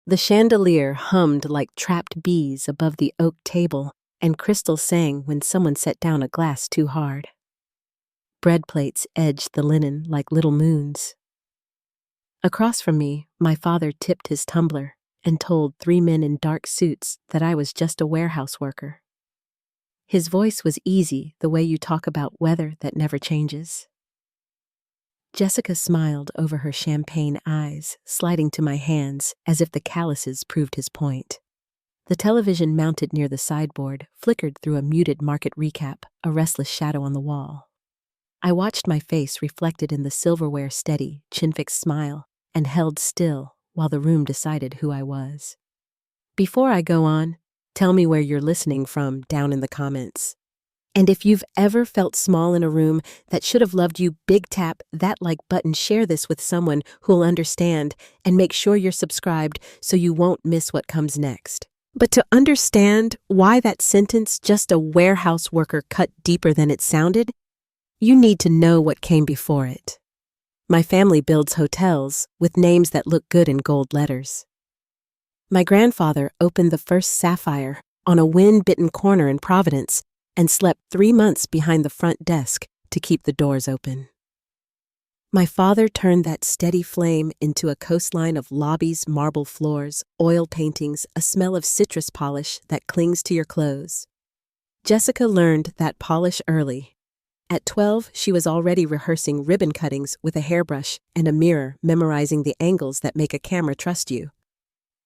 The chandelier hummed like trapped bees above the oak table, and crystals sang when someone set down a glass too hard. Bread plates edged the linen like little moons. Across from me, my father tipped his tumbler and told 3 men in dark suits that I was just a warehouse worker. His voice was easy, the way you talk about weather that never changes. Jessica smiled over her champagne eyes, sliding to my hands as if the calluses proved his point. The television mounted near the sideboard flickered through a muted market recap, a restless shadow on the wall. I watched my face reflected in the silverware steady, chin-fixed smile, and held still while the room decided who I was. Before I go on, tell me where you're listening from down in the comments. And if you've ever felt small in a room that should have loved you, big tap that like button, share this with someone who'll understand, and make sure you're subscribed so you won't miss what comes next. But to understand why that sentence, just a warehouse worker, cut deeper than it sounded, you need to know what came before it. My family builds hotels with names that look good in gold letters. My grandfather opened the first Sapphire on a wind-bitten corner in Providence and slept 3 months behind the front desk to keep the doors open. My father turned that steady flame into a coastline of lobbies, marble floors, oil paintings, a smell of citrus polish that clings to your clothes. Jessica learned that polish early. At 12, she was already rehearsing ribbon cuttings with a hairbrush and a mirror, memorizing the angles that make a camera trust you.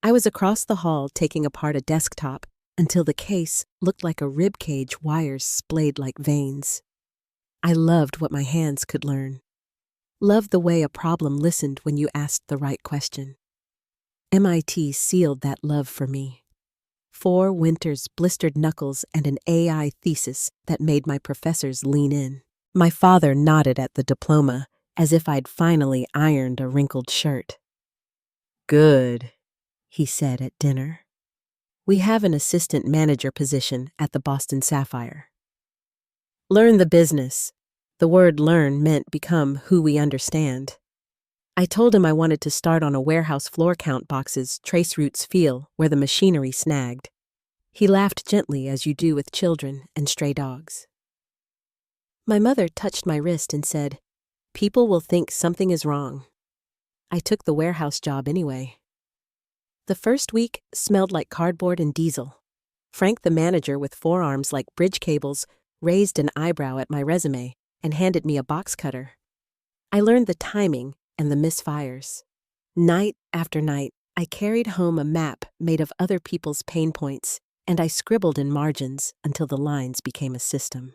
I was across the hall taking apart a desktop until the case looked like a rib cage, wires splayed like veins. I loved what my hands could learn. Loved the way a problem listened when you asked the right question. MIT sealed that love for me. 4 winters, blistered knuckles, and an AI thesis that made my professors lean in. My father nodded at the diploma as if I'd finally ironed a wrinkled shirt. "Good," he said at dinner. "We have an assistant manager position at the Boston Sapphire. Learn the business." The word learn meant become who we understand. I told him I wanted to start on a warehouse floor, count boxes, trace routes, feel where the machinery snagged. He laughed gently, as you do with children and stray dogs. My mother touched my wrist and said, "People will think something is wrong." I took the warehouse job anyway. The first week smelled like cardboard and diesel. Frank, the manager with forearms like bridge cables, raised an eyebrow at my resume and handed me a box cutter. I learned the timing and the misfires. Night after night, I carried home a map made of other people's pain points, and I scribbled in margins until the lines became a system.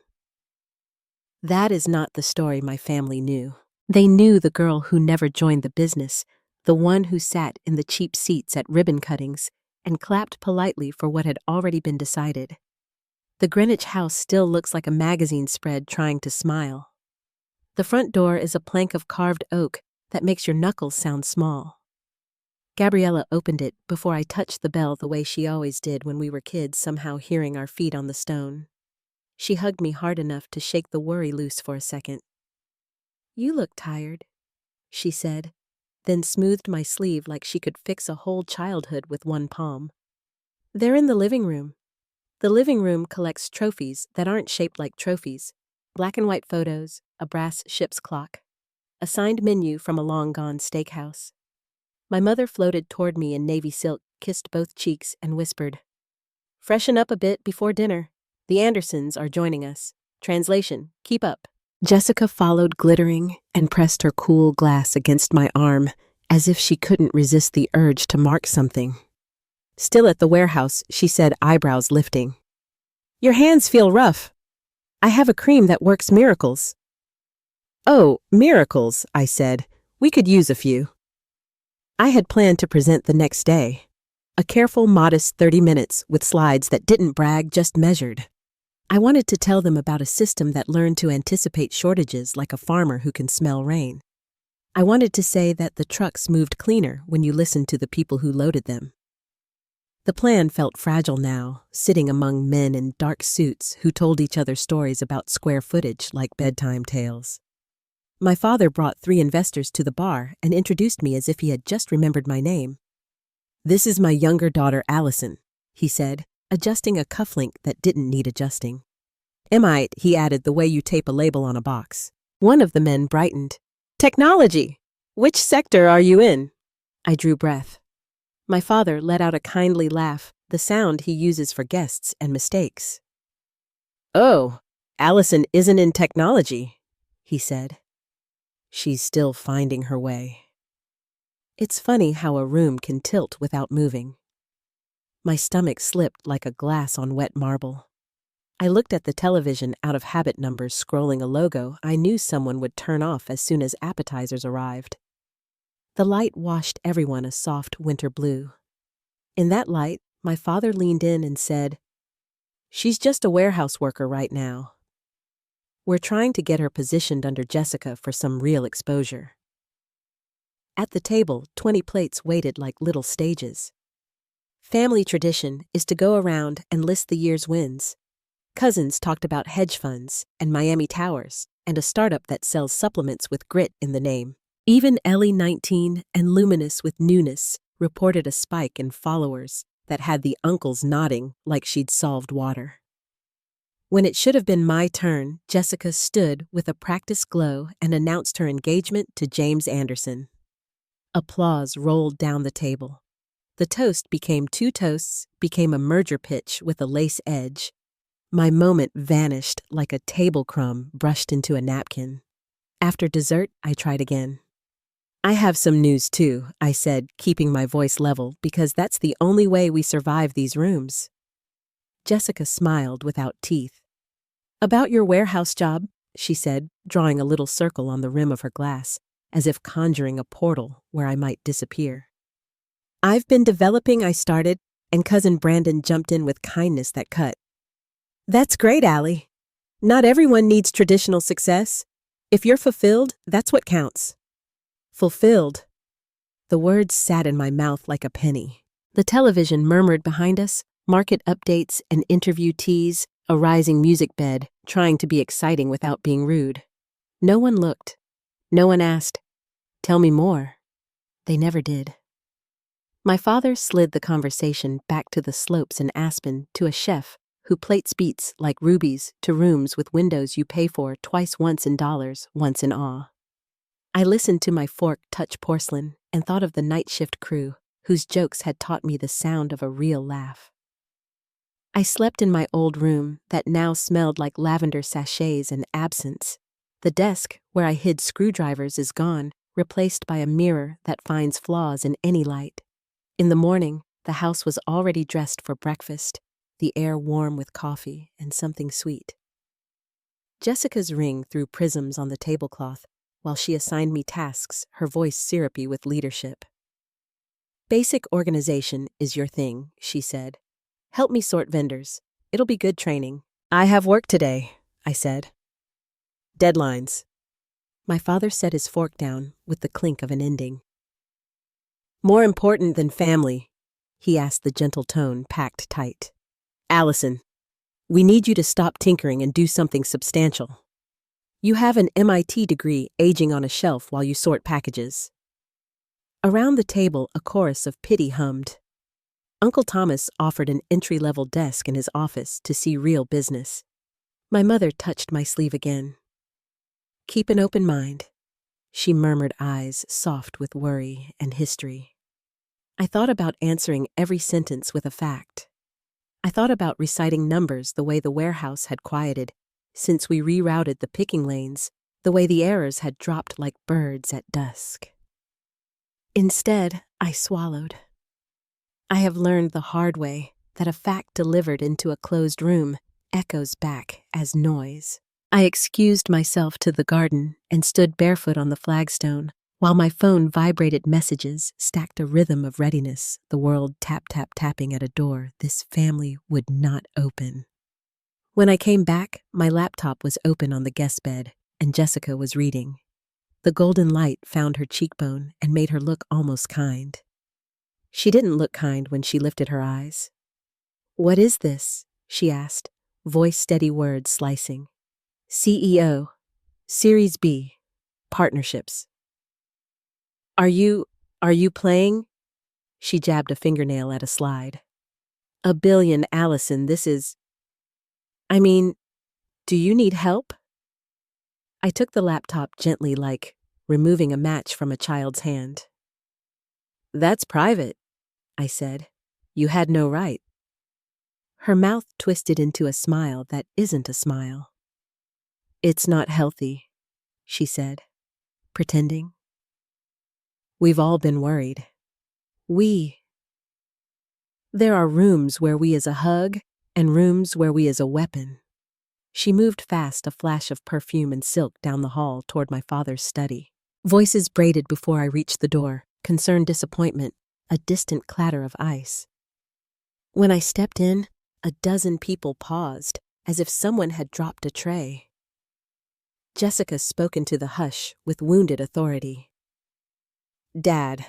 That is not the story my family knew. They knew the girl who never joined the business, the one who sat in the cheap seats at ribbon cuttings and clapped politely for what had already been decided. The Greenwich house still looks like a magazine spread trying to smile. The front door is a plank of carved oak that makes your knuckles sound small. Gabriella opened it before I touched the bell the way she always did when we were kids, somehow hearing our feet on the stone. She hugged me hard enough to shake the worry loose for a second. "You look tired," she said, then smoothed my sleeve like she could fix a whole childhood with one palm. "They're in the living room." The living room collects trophies that aren't shaped like trophies. Black and white photos, a brass ship's clock, a signed menu from a long-gone steakhouse. My mother floated toward me in navy silk, kissed both cheeks, and whispered, "Freshen up a bit before dinner. The Andersons are joining us. Translation, keep up." Jessica followed, glittering, and pressed her cool glass against my arm, as if she couldn't resist the urge to mark something. Still at the warehouse, she said, eyebrows lifting, "Your hands feel rough. I have a cream that works miracles." "Oh, miracles," I said. "We could use a few." I had planned to present the next day. A careful, modest 30 minutes with slides that didn't brag, just measured. I wanted to tell them about a system that learned to anticipate shortages like a farmer who can smell rain. I wanted to say that the trucks moved cleaner when you listened to the people who loaded them. The plan felt fragile now, sitting among men in dark suits who told each other stories about square footage like bedtime tales. My father brought 3 investors to the bar and introduced me as if he had just remembered my name. "This is my younger daughter, Allison," he said, adjusting a cufflink that didn't need adjusting. "Emite," he added, "the way you tape a label on a box." One of the men brightened. "Technology! Which sector are you in?" I drew breath. My father let out a kindly laugh, the sound he uses for guests and mistakes. "Oh, Allison isn't in technology," he said. "She's still finding her way." It's funny how a room can tilt without moving. My stomach slipped like a glass on wet marble. I looked at the television out of habit, numbers scrolling a logo I knew someone would turn off as soon as appetizers arrived. The light washed everyone a soft winter blue. In that light, my father leaned in and said, "She's just a warehouse worker right now. We're trying to get her positioned under Jessica for some real exposure." At the table, 20 plates waited like little stages. Family tradition is to go around and list the year's wins. Cousins talked about hedge funds and Miami Towers and a startup that sells supplements with grit in the name. Even Ellie 19 and Luminous with newness reported a spike in followers that had the uncles nodding like she'd solved water. When it should have been my turn, Jessica stood with a practiced glow and announced her engagement to James Anderson. Applause rolled down the table. The toast became 2 toasts, became a merger pitch with a lace edge. My moment vanished like a table crumb brushed into a napkin. After dessert, I tried again. "I have some news too," I said, keeping my voice level because that's the only way we survive these rooms. Jessica smiled without teeth. "About your warehouse job," she said, drawing a little circle on the rim of her glass, as if conjuring a portal where I might disappear. "I've been developing," I started, and Cousin Brandon jumped in with kindness that cut. "That's great, Allie. Not everyone needs traditional success. If you're fulfilled, that's what counts." Fulfilled. The words sat in my mouth like a penny. The television murmured behind us, market updates and interview teas, a rising music bed, trying to be exciting without being rude. No one looked. No one asked, "Tell me more." They never did. My father slid the conversation back to the slopes in Aspen, to a chef who plates beets like rubies to rooms with windows you pay for twice, once in dollars, once in awe. I listened to my fork touch porcelain and thought of the night shift crew whose jokes had taught me the sound of a real laugh. I slept in my old room that now smelled like lavender sachets and absinthe. The desk where I hid screwdrivers is gone, replaced by a mirror that finds flaws in any light. In the morning, the house was already dressed for breakfast, the air warm with coffee and something sweet. Jessica's ring threw prisms on the tablecloth while she assigned me tasks, her voice syrupy with leadership. "Basic organization is your thing," she said. "Help me sort vendors. It'll be good training." "I have work today," I said. "Deadlines." My father set his fork down with the clink of an ending. "More important than family?" he asked, the gentle tone packed tight. "Allison, we need you to stop tinkering and do something substantial. You have an MIT degree aging on a shelf while you sort packages." Around the table, a chorus of pity hummed. Uncle Thomas offered an entry-level desk in his office to see real business. My mother touched my sleeve again. "Keep an open mind," she murmured, eyes soft with worry and history. I thought about answering every sentence with a fact. I thought about reciting numbers the way the warehouse had quieted, since we rerouted the picking lanes, the way the errors had dropped like birds at dusk. Instead, I swallowed. I have learned the hard way that a fact delivered into a closed room echoes back as noise. I excused myself to the garden and stood barefoot on the flagstone, while my phone vibrated messages stacked a rhythm of readiness, the world tapping at a door this family would not open. When I came back, my laptop was open on the guest bed, and Jessica was reading. The golden light found her cheekbone and made her look almost kind. She didn't look kind when she lifted her eyes. "What is this?" she asked, voice steady, words slicing. "CEO, Series B, Partnerships." Are you playing?" She jabbed a fingernail at a slide. A billion, Allison, this is... I mean, do you need help? I took the laptop gently, like removing a match from a child's hand. That's private, I said. You had no right. Her mouth twisted into a smile that isn't a smile. It's not healthy, she said, pretending. We've all been worried. There are rooms where we is a hug and rooms where we is a weapon. She moved fast, a flash of perfume and silk down the hall toward my father's study. Voices braided before I reached the door, concerned disappointment, a distant clatter of ice. When I stepped in, a dozen people paused, as if someone had dropped a tray. Jessica spoke into the hush with wounded authority. Dad,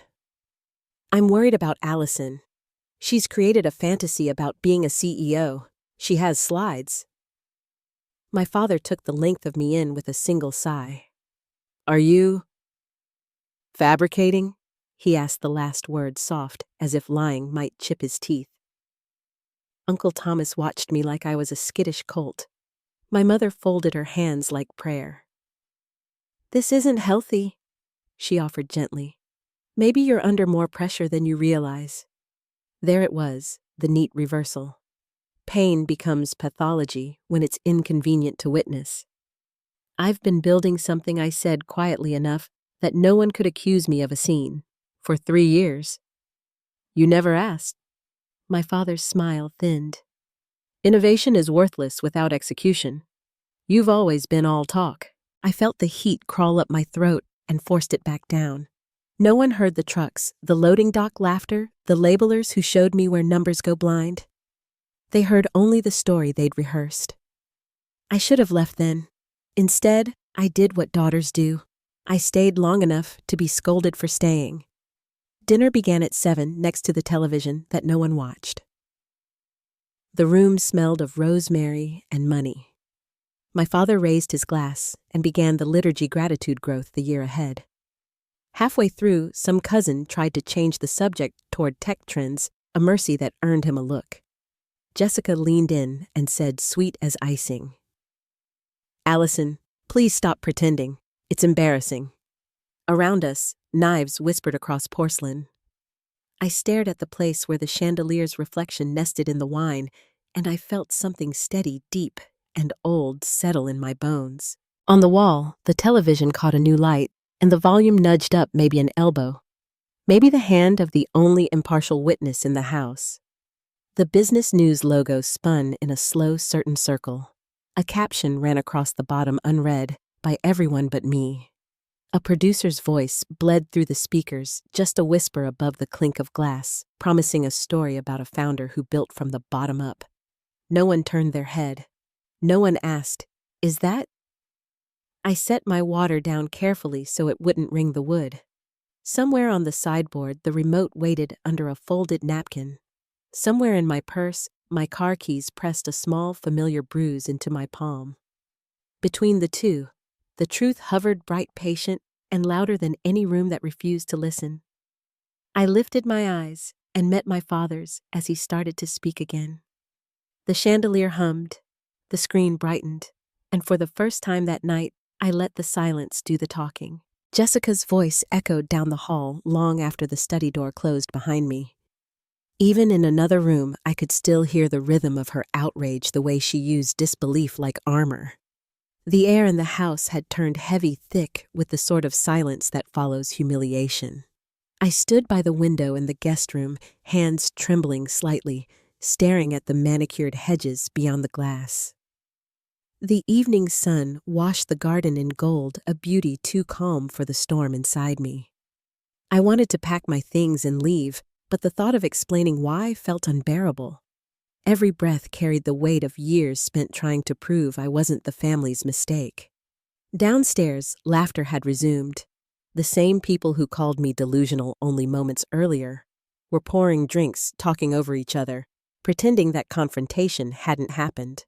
I'm worried about Allison. She's created a fantasy about being a CEO. She has slides. My father took the length of me in with a single sigh. Are you fabricating? He asked the last word soft, as if lying might chip his teeth. Uncle Thomas watched me like I was a skittish colt. My mother folded her hands like prayer. This isn't healthy, she offered gently. Maybe you're under more pressure than you realize. There it was, the neat reversal. Pain becomes pathology when it's inconvenient to witness. I've been building something, I said quietly enough that no one could accuse me of a scene, for 3 years. You never asked. My father's smile thinned. Innovation is worthless without execution. You've always been all talk. I felt the heat crawl up my throat and forced it back down. No one heard the trucks, the loading dock laughter, the labelers who showed me where numbers go blind. They heard only the story they'd rehearsed. I should have left then. Instead, I did what daughters do. I stayed long enough to be scolded for staying. Dinner began at 7 next to the television that no one watched. The room smelled of rosemary and money. My father raised his glass and began the liturgy gratitude growth the year ahead. Halfway through, some cousin tried to change the subject toward tech trends, a mercy that earned him a look. Jessica leaned in and said, sweet as icing, Allison, please stop pretending. It's embarrassing. Around us, knives whispered across porcelain. I stared at the place where the chandelier's reflection nested in the wine, and I felt something steady, deep, and old settle in my bones. On the wall, the television caught a new light, and the volume nudged up maybe an elbow. Maybe the hand of the only impartial witness in the house. The business news logo spun in a slow, certain circle. A caption ran across the bottom unread by everyone but me. A producer's voice bled through the speakers, just a whisper above the clink of glass, promising a story about a founder who built from the bottom up. No one turned their head. No one asked, "Is that?" I set my water down carefully so it wouldn't ring the wood. Somewhere on the sideboard, the remote waited under a folded napkin. Somewhere in my purse, my car keys pressed a small, familiar bruise into my palm. Between the two, the truth hovered bright, patient, and louder than any room that refused to listen. I lifted my eyes and met my father's as he started to speak again. The chandelier hummed, the screen brightened, and for the first time that night, I let the silence do the talking. Jessica's voice echoed down the hall long after the study door closed behind me. Even in another room, I could still hear the rhythm of her outrage, the way she used disbelief like armor. The air in the house had turned heavy, thick, with the sort of silence that follows humiliation. I stood by the window in the guest room, hands trembling slightly, staring at the manicured hedges beyond the glass. The evening sun washed the garden in gold, a beauty too calm for the storm inside me. I wanted to pack my things and leave, but the thought of explaining why felt unbearable. Every breath carried the weight of years spent trying to prove I wasn't the family's mistake. Downstairs, laughter had resumed. The same people who called me delusional only moments earlier were pouring drinks, talking over each other, pretending that confrontation hadn't happened.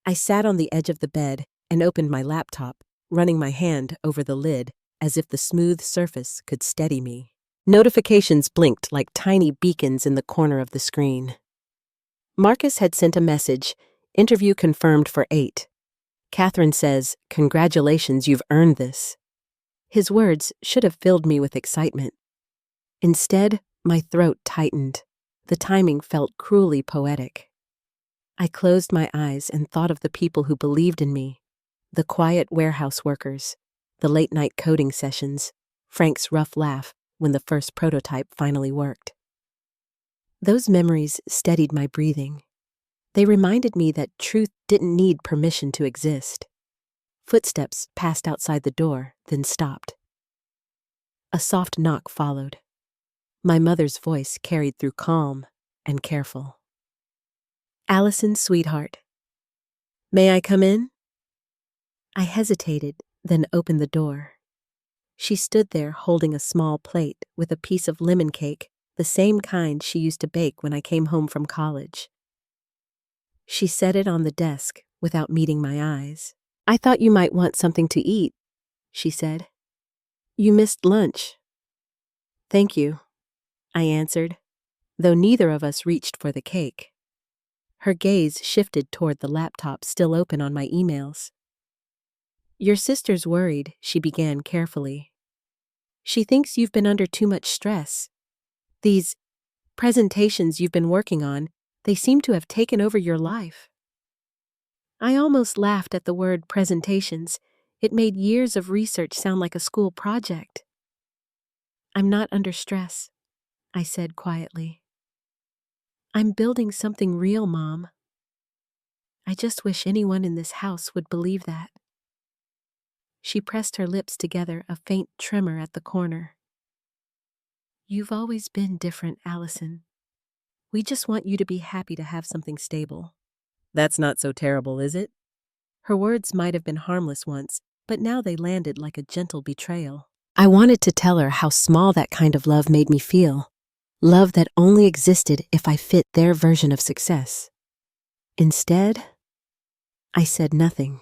I sat on the edge of the bed and opened my laptop, running my hand over the lid as if the smooth surface could steady me. Notifications blinked like tiny beacons in the corner of the screen. Marcus had sent a message, interview confirmed for 8. Catherine says, "Congratulations, you've earned this." His words should have filled me with excitement. Instead, my throat tightened. The timing felt cruelly poetic. I closed my eyes and thought of the people who believed in me, the quiet warehouse workers, the late-night coding sessions, Frank's rough laugh when the first prototype finally worked. Those memories steadied my breathing. They reminded me that truth didn't need permission to exist. Footsteps passed outside the door, then stopped. A soft knock followed. My mother's voice carried through calm and careful. "Allison, sweetheart. May I come in?" I hesitated, then opened the door. She stood there holding a small plate with a piece of lemon cake, the same kind she used to bake when I came home from college. She set it on the desk without meeting my eyes. "I thought you might want something to eat," she said. "You missed lunch." "Thank you," I answered, though neither of us reached for the cake. Her gaze shifted toward the laptop still open on my emails. "Your sister's worried," she began carefully. "She thinks you've been under too much stress. These presentations you've been working on, they seem to have taken over your life." I almost laughed at the word presentations. It made years of research sound like a school project. "I'm not under stress," I said quietly. "I'm building something real, Mom. I just wish anyone in this house would believe that." She pressed her lips together, a faint tremor at the corner. "You've always been different, Allison. We just want you to be happy to have something stable." "That's not so terrible, is it?" Her words might have been harmless once, but now they landed like a gentle betrayal. I wanted to tell her how small that kind of love made me feel. Love that only existed if I fit their version of success. Instead, I said nothing.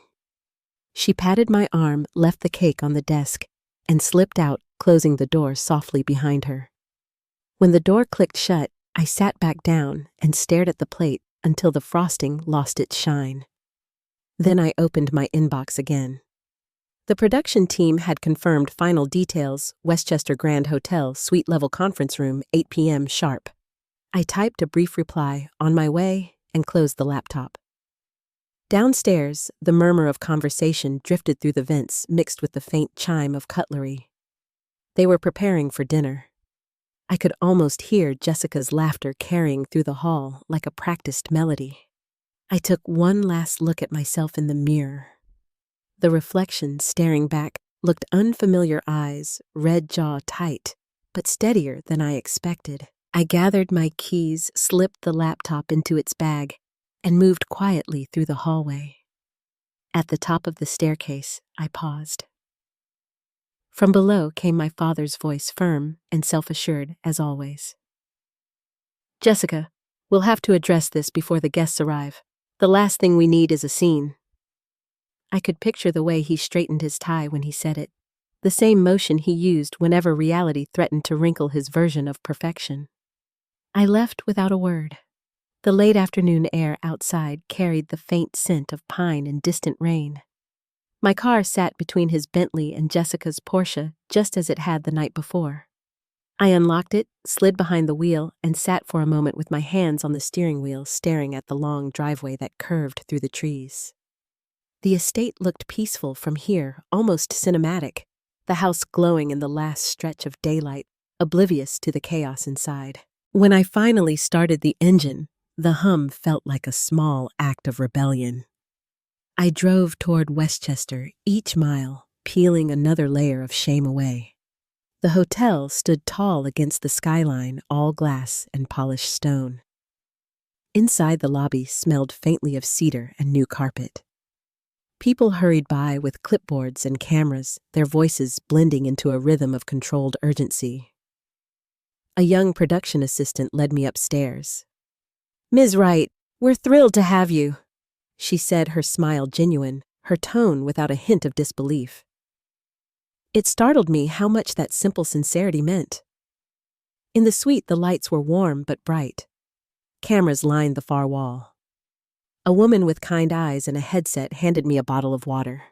She patted my arm, left the cake on the desk, and slipped out, closing the door softly behind her. When the door clicked shut, I sat back down and stared at the plate until the frosting lost its shine. Then I opened my inbox again. The production team had confirmed final details: Westchester Grand Hotel, suite level conference room, 8 p.m. sharp. I typed a brief reply, "On my way," and closed the laptop. Downstairs, the murmur of conversation drifted through the vents, mixed with the faint chime of cutlery. They were preparing for dinner. I could almost hear Jessica's laughter carrying through the hall like a practiced melody. I took one last look at myself in the mirror. The reflection, staring back, looked unfamiliar eyes, red jaw tight, but steadier than I expected. I gathered my keys, slipped the laptop into its bag, and moved quietly through the hallway. At the top of the staircase, I paused. From below came my father's voice, firm and self-assured as always. "Jessica, we'll have to address this before the guests arrive. The last thing we need is a scene." I could picture the way he straightened his tie when he said it, the same motion he used whenever reality threatened to wrinkle his version of perfection. I left without a word. The late afternoon air outside carried the faint scent of pine and distant rain. My car sat between his Bentley and Jessica's Porsche, just as it had the night before. I unlocked it, slid behind the wheel, and sat for a moment with my hands on the steering wheel, staring at the long driveway that curved through the trees. The estate looked peaceful from here, almost cinematic, the house glowing in the last stretch of daylight, oblivious to the chaos inside. When I finally started the engine, the hum felt like a small act of rebellion. I drove toward Westchester, each mile peeling another layer of shame away. The hotel stood tall against the skyline, all glass and polished stone. Inside, the lobby smelled faintly of cedar and new carpet. People hurried by with clipboards and cameras, their voices blending into a rhythm of controlled urgency. A young production assistant led me upstairs. "Ms. Wright, we're thrilled to have you," she said, her smile genuine, her tone without a hint of disbelief. It startled me how much that simple sincerity meant. In the suite, the lights were warm but bright. Cameras lined the far wall. A woman with kind eyes and a headset handed me a bottle of water.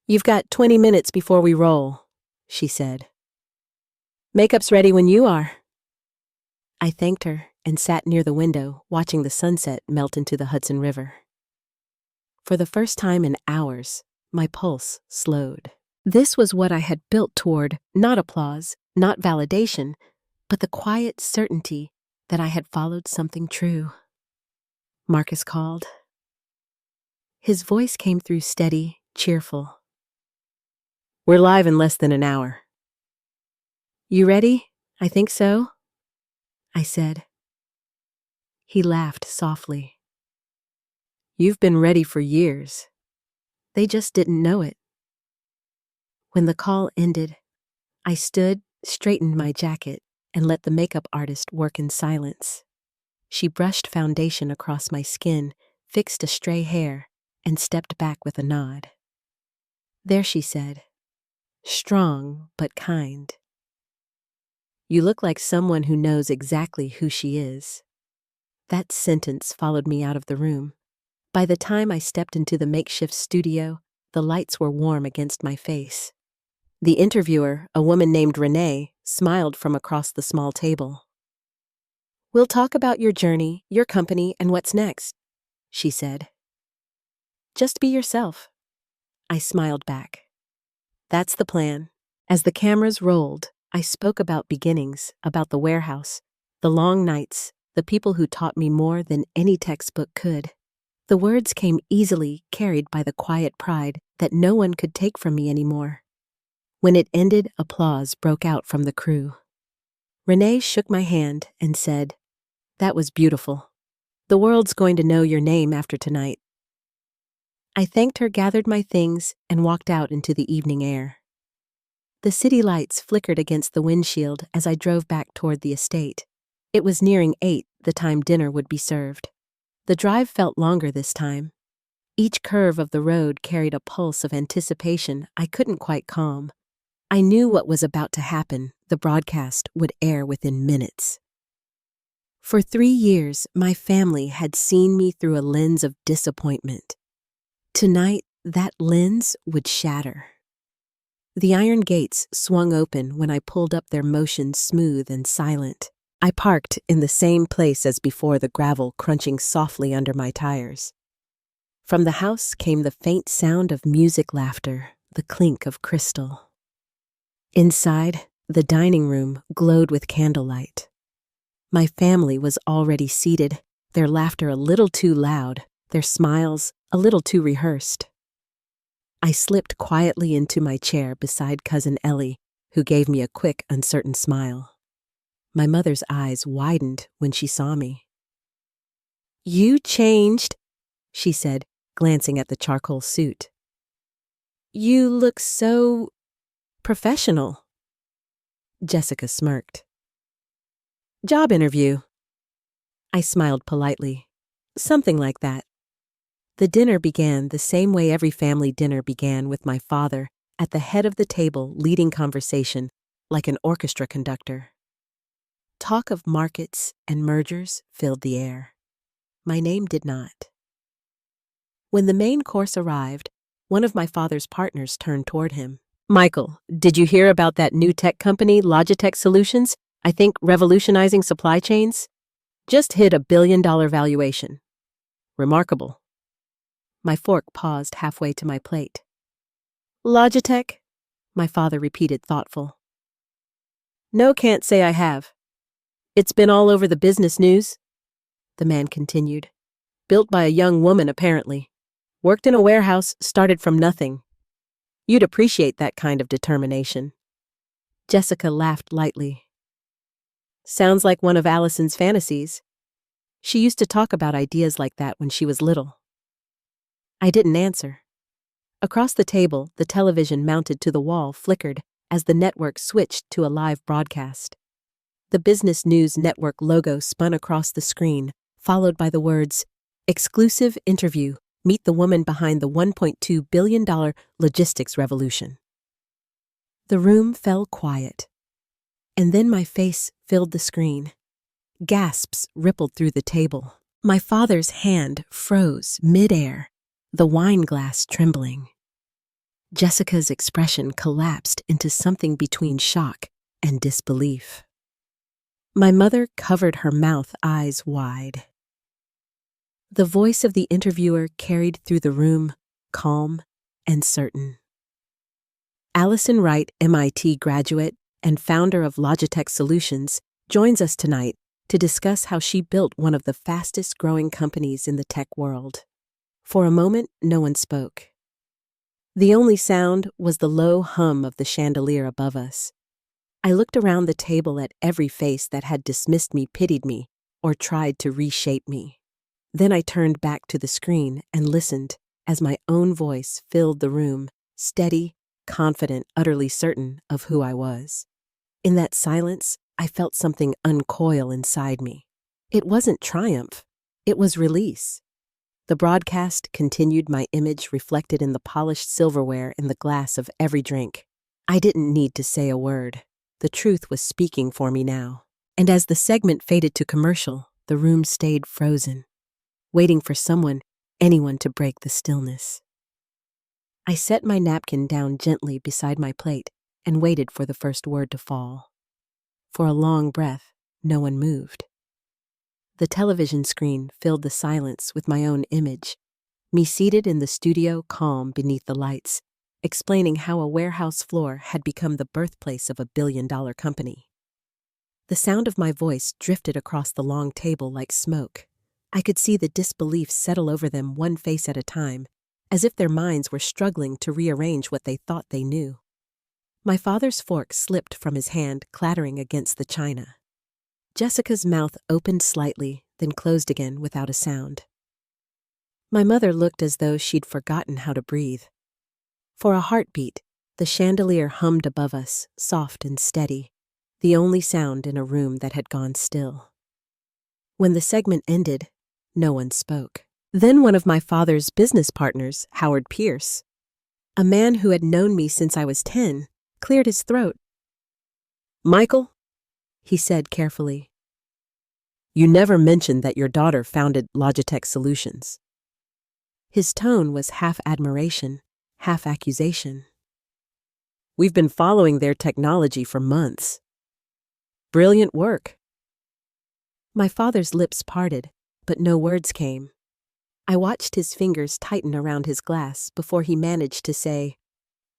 "You've got 20 minutes before we roll," she said. "Makeup's ready when you are." I thanked her and sat near the window, watching the sunset melt into the Hudson River. For the first time in hours, my pulse slowed. This was what I had built toward, not applause, not validation, but the quiet certainty that I had followed something true. Marcus called. His voice came through steady, cheerful. "We're live in less than an hour." "You ready?" "I think so," I said. He laughed softly. "You've been ready for years. They just didn't know it." When the call ended, I stood, straightened my jacket, and let the makeup artist work in silence. She brushed foundation across my skin, fixed a stray hair, and stepped back with a nod. "There," she said, strong but kind. "You look like someone who knows exactly who she is." That sentence followed me out of the room. By the time I stepped into the makeshift studio, the lights were warm against my face. The interviewer, a woman named Renee, smiled from across the small table. "We'll talk about your journey, your company, and what's next," she said. "Just be yourself." I smiled back. "That's the plan." As the cameras rolled, I spoke about beginnings, about the warehouse, the long nights, the people who taught me more than any textbook could. The words came easily, carried by the quiet pride that no one could take from me anymore. When it ended, applause broke out from the crew. Renee shook my hand and said, "That was beautiful. The world's going to know your name after tonight." I thanked her, gathered my things, and walked out into the evening air. The city lights flickered against the windshield as I drove back toward the estate. It was nearing 8, the time dinner would be served. The drive felt longer this time. Each curve of the road carried a pulse of anticipation I couldn't quite calm. I knew what was about to happen. The broadcast would air within minutes. For 3 years, my family had seen me through a lens of disappointment. Tonight, that lens would shatter. The iron gates swung open when I pulled up, their motion smooth and silent. I parked in the same place as before, the gravel crunching softly under my tires. From the house came the faint sound of music, laughter, the clink of crystal. Inside, the dining room glowed with candlelight. My family was already seated, their laughter a little too loud, their smiles a little too rehearsed. I slipped quietly into my chair beside Cousin Ellie, who gave me a quick, uncertain smile. My mother's eyes widened when she saw me. "You changed," she said, glancing at the charcoal suit. "You look so professional." Jessica smirked. "Job interview." I smiled politely. "Something like that." The dinner began the same way every family dinner began, with my father at the head of the table leading conversation like an orchestra conductor. Talk of markets and mergers filled the air. My name did not. When the main course arrived, one of my father's partners turned toward him. "Michael, did you hear about that new tech company, Logitech Solutions? I think revolutionizing supply chains? Just hit $1 billion valuation. Remarkable." My fork paused halfway to my plate. "Logitech?" my father repeated, thoughtful. "No, can't say I have. It's been all over the business news," the man continued. "Built by a young woman, apparently. Worked in a warehouse, started from nothing. You'd appreciate that kind of determination." Jessica laughed lightly. "Sounds like one of Allison's fantasies. She used to talk about ideas like that when she was little." I didn't answer. Across the table, the television mounted to the wall flickered as the network switched to a live broadcast. The Business News Network logo spun across the screen, followed by the words, "Exclusive interview. Meet the woman behind the $1.2 billion logistics revolution." The room fell quiet. And then my face filled the screen. Gasps rippled through the table. My father's hand froze midair, the wine glass trembling. Jessica's expression collapsed into something between shock and disbelief. My mother covered her mouth, eyes wide. The voice of the interviewer carried through the room, calm and certain. Allison Wright, MIT graduate and founder of Logitech Solutions, joins us tonight to discuss how she built one of the fastest-growing companies in the tech world. For a moment, no one spoke. The only sound was the low hum of the chandelier above us. I looked around the table at every face that had dismissed me, pitied me, or tried to reshape me. Then I turned back to the screen and listened as my own voice filled the room, steady, confident, utterly certain of who I was. In that silence, I felt something uncoil inside me. It wasn't triumph, it was release. The broadcast continued, my image reflected in the polished silverware in the glass of every drink. I didn't need to say a word. The truth was speaking for me now. And as the segment faded to commercial, the room stayed frozen, waiting for someone, anyone to break the stillness. I set my napkin down gently beside my plate and waited for the first word to fall. For a long breath, no one moved. The television screen filled the silence with my own image, me seated in the studio, calm beneath the lights, explaining how a warehouse floor had become the birthplace of a billion-dollar company. The sound of my voice drifted across the long table like smoke. I could see the disbelief settle over them one face at a time, as if their minds were struggling to rearrange what they thought they knew. My father's fork slipped from his hand, clattering against the china. Jessica's mouth opened slightly, then closed again without a sound. My mother looked as though she'd forgotten how to breathe. For a heartbeat, the chandelier hummed above us, soft and steady, the only sound in a room that had gone still. When the segment ended, no one spoke. Then one of my father's business partners, Howard Pierce, a man who had known me since I was 10, cleared his throat. "Michael," he said carefully, "you never mentioned that your daughter founded Logitech Solutions." His tone was half admiration, half accusation. "We've been following their technology for months. Brilliant work." My father's lips parted, but no words came. I watched his fingers tighten around his glass before he managed to say,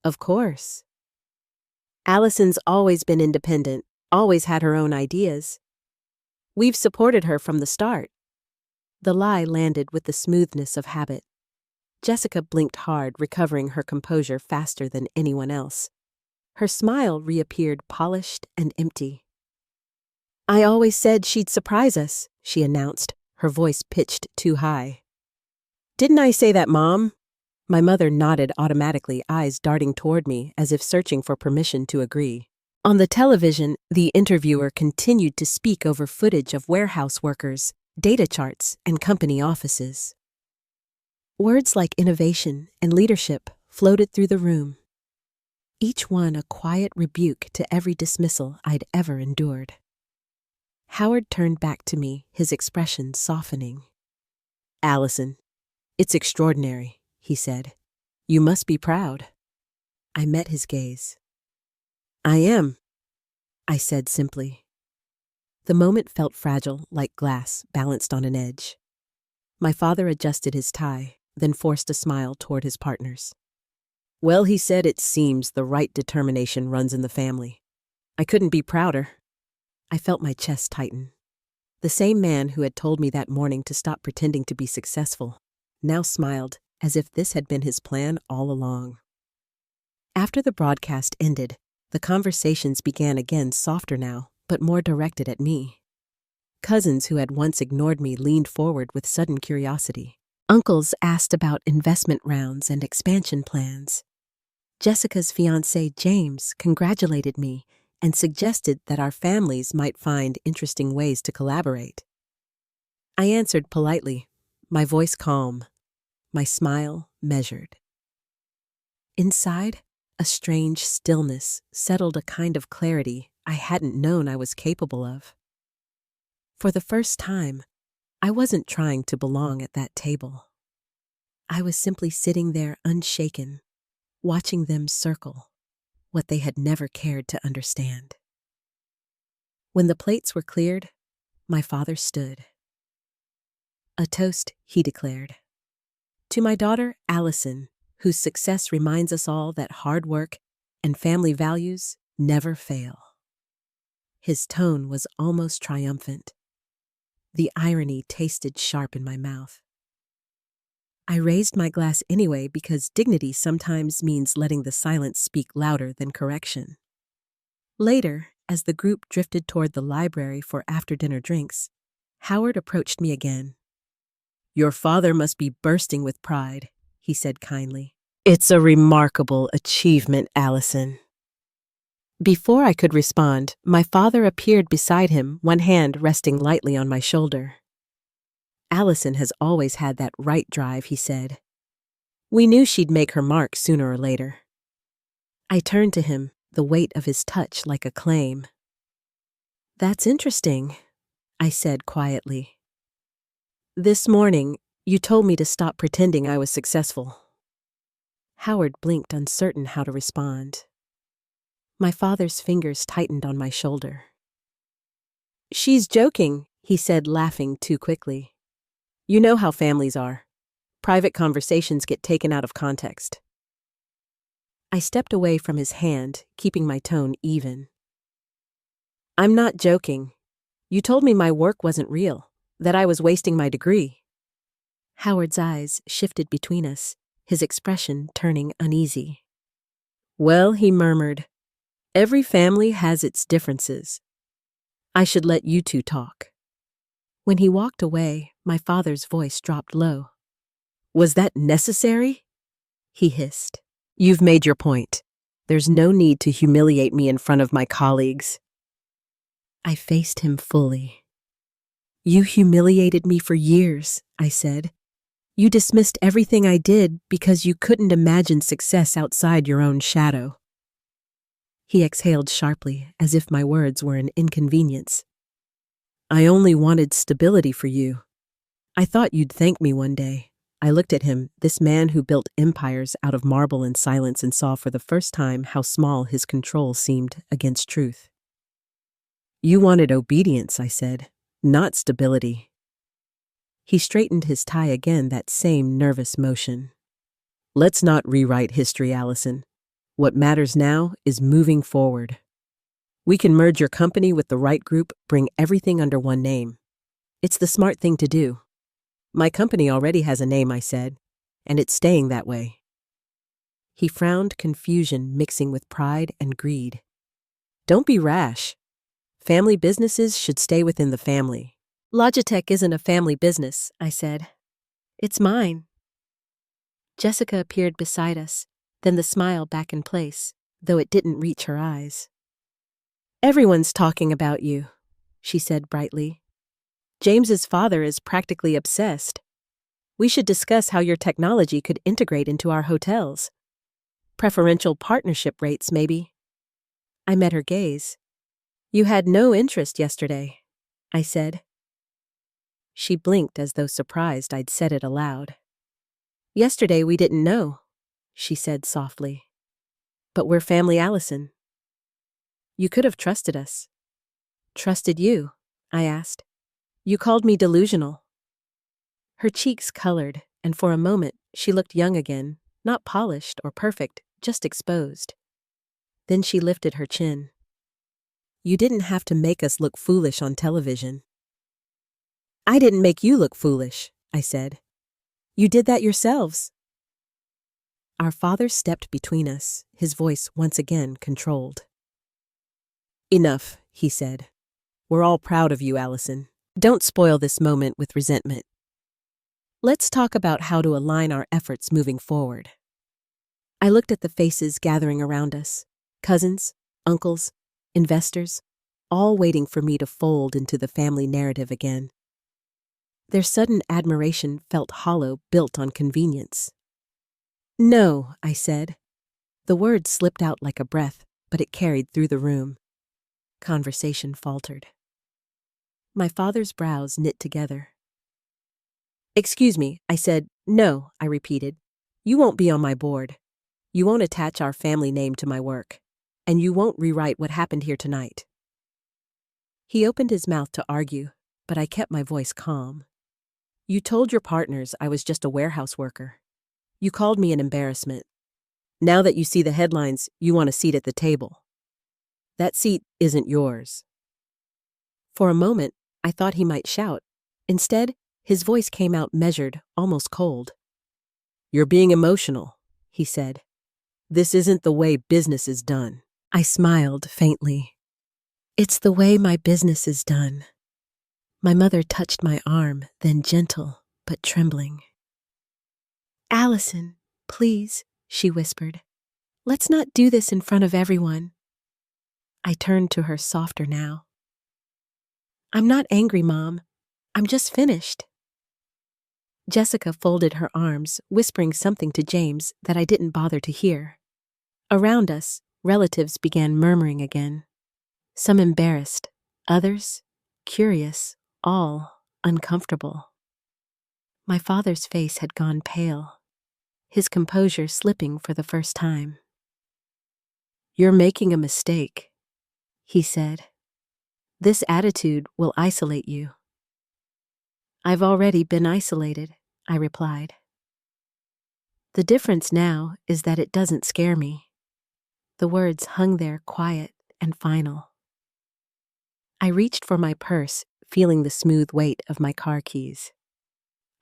"Of course. Allison's always been independent, always had her own ideas. We've supported her from the start." The lie landed with the smoothness of habit. Jessica blinked hard, recovering her composure faster than anyone else. Her smile reappeared polished and empty. "I always said she'd surprise us," she announced, her voice pitched too high. "Didn't I say that, Mom?" My mother nodded automatically, eyes darting toward me as if searching for permission to agree. On the television, the interviewer continued to speak over footage of warehouse workers, data charts, and company offices. Words like innovation and leadership floated through the room, each one a quiet rebuke to every dismissal I'd ever endured. Howard turned back to me, his expression softening. "Allison, it's extraordinary," he said. "You must be proud." I met his gaze. "I am," I said simply. The moment felt fragile, like glass balanced on an edge. My father adjusted his tie, then forced a smile toward his partners. "Well," he said, "it seems the right determination runs in the family. I couldn't be prouder." I felt my chest tighten. The same man who had told me that morning to stop pretending to be successful now smiled, as if this had been his plan all along. After the broadcast ended, the conversations began again, softer now, but more directed at me. Cousins who had once ignored me leaned forward with sudden curiosity. Uncles asked about investment rounds and expansion plans. Jessica's fiancé, James, congratulated me and suggested that our families might find interesting ways to collaborate. I answered politely, my voice calm, my smile measured. Inside, a strange stillness settled, a kind of clarity I hadn't known I was capable of. For the first time, I wasn't trying to belong at that table. I was simply sitting there unshaken, watching them circle what they had never cared to understand. When the plates were cleared, my father stood. "A toast," he declared. "To my daughter, Allison, whose success reminds us all that hard work and family values never fail." His tone was almost triumphant. The irony tasted sharp in my mouth. I raised my glass anyway because dignity sometimes means letting the silence speak louder than correction. Later, as the group drifted toward the library for after-dinner drinks, Howard approached me again. "Your father must be bursting with pride," he said kindly. "It's a remarkable achievement, Allison." Before I could respond, my father appeared beside him, one hand resting lightly on my shoulder. "Allison has always had that right drive," he said. "We knew she'd make her mark sooner or later." I turned to him, the weight of his touch like a claim. "That's interesting," I said quietly. "This morning, you told me to stop pretending I was successful." Howard blinked, uncertain how to respond. My father's fingers tightened on my shoulder. "She's joking," he said, laughing too quickly. "You know how families are. Private conversations get taken out of context." I stepped away from his hand, keeping my tone even. "I'm not joking. You told me my work wasn't real, that I was wasting my degree." Howard's eyes shifted between us, his expression turning uneasy. "Well," he murmured, "every family has its differences. I should let you two talk." When he walked away, my father's voice dropped low. "Was that necessary?" he hissed. "You've made your point. There's no need to humiliate me in front of my colleagues." I faced him fully. "You humiliated me for years," I said. "You dismissed everything I did because you couldn't imagine success outside your own shadow." He exhaled sharply, as if my words were an inconvenience. "I only wanted stability for you. I thought you'd thank me one day." I looked at him, this man who built empires out of marble and silence, and saw for the first time how small his control seemed against truth. "You wanted obedience," I said, "not stability." He straightened his tie again, that same nervous motion. "Let's not rewrite history, Allison. What matters now is moving forward. We can merge your company with the right group, bring everything under one name. It's the smart thing to do." "My company already has a name," I said, "and it's staying that way." He frowned, confusion mixing with pride and greed. "Don't be rash. Family businesses should stay within the family." "Logitech isn't a family business," I said. "It's mine." Jessica appeared beside us, then the smile back in place, though it didn't reach her eyes. "Everyone's talking about you," she said brightly. "James's father is practically obsessed. We should discuss how your technology could integrate into our hotels. Preferential partnership rates, maybe." I met her gaze. "You had no interest yesterday," I said. She blinked as though surprised I'd said it aloud. "Yesterday we didn't know," she said softly. "But we're family, Allison. You could have trusted us." "Trusted you?" I asked. "You called me delusional." Her cheeks colored, and for a moment she looked young again, not polished or perfect, just exposed. Then she lifted her chin. "You didn't have to make us look foolish on television." "I didn't make you look foolish," I said. "You did that yourselves." Our father stepped between us, his voice once again controlled. "Enough," he said. "We're all proud of you, Allison. Don't spoil this moment with resentment. Let's talk about how to align our efforts moving forward." I looked at the faces gathering around us, cousins, uncles, investors, all waiting for me to fold into the family narrative again. Their sudden admiration felt hollow, built on convenience. "No," I said. The word slipped out like a breath, but it carried through the room. Conversation faltered. My father's brows knit together. "Excuse me," I said. "No," I repeated. "You won't be on my board. You won't attach our family name to my work. And you won't rewrite what happened here tonight." He opened his mouth to argue, but I kept my voice calm. "You told your partners I was just a warehouse worker. You called me an embarrassment. Now that you see the headlines, you want a seat at the table. That seat isn't yours." For a moment, I thought he might shout. Instead, his voice came out measured, almost cold. "You're being emotional," he said. "This isn't the way business is done." I smiled faintly. "It's the way my business is done." My mother touched my arm, then gentle, but trembling. "Allison, please," she whispered. "Let's not do this in front of everyone." I turned to her softer now. "I'm not angry, Mom. I'm just finished." Jessica folded her arms, whispering something to James that I didn't bother to hear. Around us, relatives began murmuring again. Some embarrassed, others curious, all uncomfortable. My father's face had gone pale, his composure slipping for the first time. "You're making a mistake," he said. "This attitude will isolate you." "I've already been isolated," I replied. "The difference now is that it doesn't scare me." The words hung there quiet and final. I reached for my purse, feeling the smooth weight of my car keys.